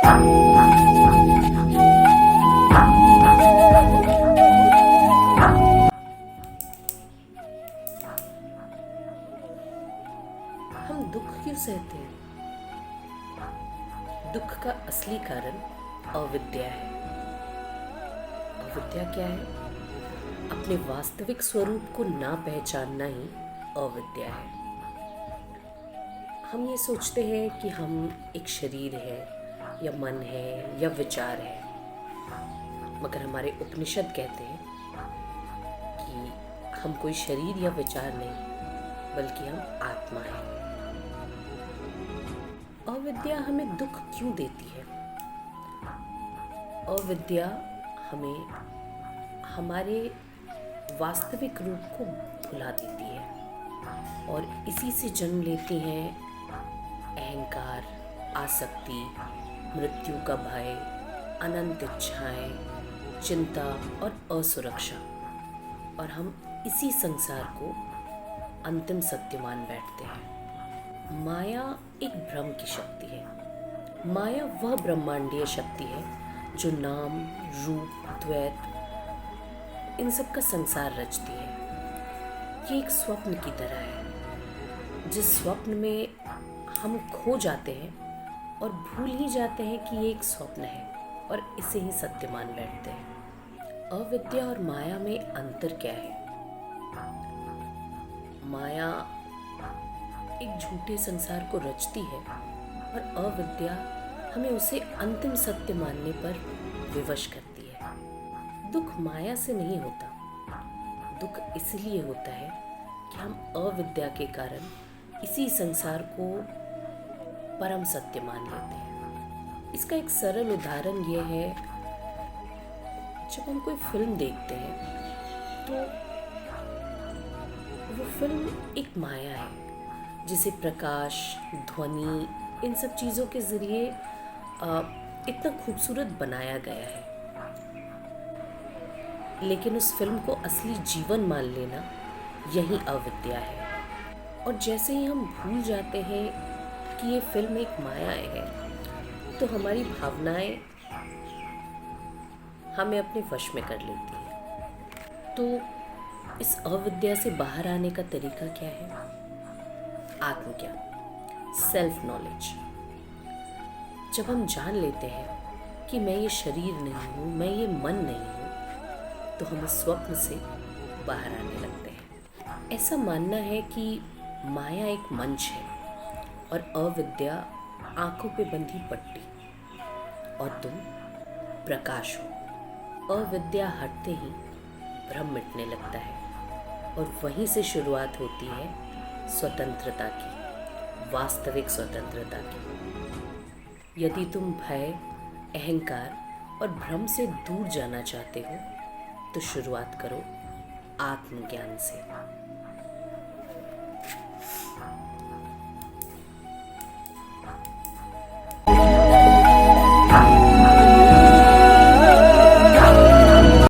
हम दुख क्यों सहते हैं? दुख का असली कारण अविद्या है। अविद्या क्या है? अपने वास्तविक स्वरूप को ना पहचानना ही अविद्या है। हम ये सोचते हैं कि हम एक शरीर है या मन है या विचार है, मगर हमारे उपनिषद कहते हैं कि हम कोई शरीर या विचार नहीं, बल्कि हम आत्मा हैं। अविद्या हमें दुख क्यों देती है? अविद्या हमें हमारे वास्तविक रूप को भुला देती है और इसी से जन्म लेती हैं अहंकार, आसक्ति, मृत्यु का भय, अनंत इच्छाएं, चिंता और असुरक्षा। और हम इसी संसार को अंतिम सत्य मान बैठते हैं। माया एक भ्रम की शक्ति है। माया वह ब्रह्मांडीय शक्ति है जो नाम, रूप, द्वैत, इन सब का संसार रचती है। ये एक स्वप्न की तरह है, जिस स्वप्न में हम खो जाते हैं और भूल ही जाते हैं कि ये एक स्वप्न है और इसे ही सत्य मान बैठते हैं। अविद्या और माया में अंतर क्या है? माया एक झूठे संसार को रचती है और अविद्या हमें उसे अंतिम सत्य मानने पर विवश करती है। दुख माया से नहीं होता, दुख इसलिए होता है कि हम अविद्या के कारण इसी संसार को परम सत्य मान लेते हैं। इसका एक सरल उदाहरण यह है, जब हम कोई फिल्म देखते हैं तो वो फिल्म एक माया है जिसे प्रकाश, ध्वनि, इन सब चीज़ों के ज़रिए इतना खूबसूरत बनाया गया है। लेकिन उस फिल्म को असली जीवन मान लेना यही अविद्या है। और जैसे ही हम भूल जाते हैं कि ये फिल्म एक माया है, तो हमारी भावनाएं हमें अपने वश में कर लेती हैं। तो इस अविद्या से बाहर आने का तरीका क्या है? आत्मज्ञान, सेल्फ नॉलेज। जब हम जान लेते हैं कि मैं ये शरीर नहीं हूँ, मैं ये मन नहीं हूँ, तो हम इस स्वप्न से बाहर आने लगते हैं। ऐसा मानना है कि माया एक मंच है और अविद्या आंखों पे बंधी पट्टी और तुम प्रकाश हो। अविद्या हटते ही भ्रम मिटने लगता है और वहीं से शुरुआत होती है स्वतंत्रता की, वास्तविक स्वतंत्रता की। यदि तुम भय, अहंकार और भ्रम से दूर जाना चाहते हो, तो शुरुआत करो आत्मज्ञान से।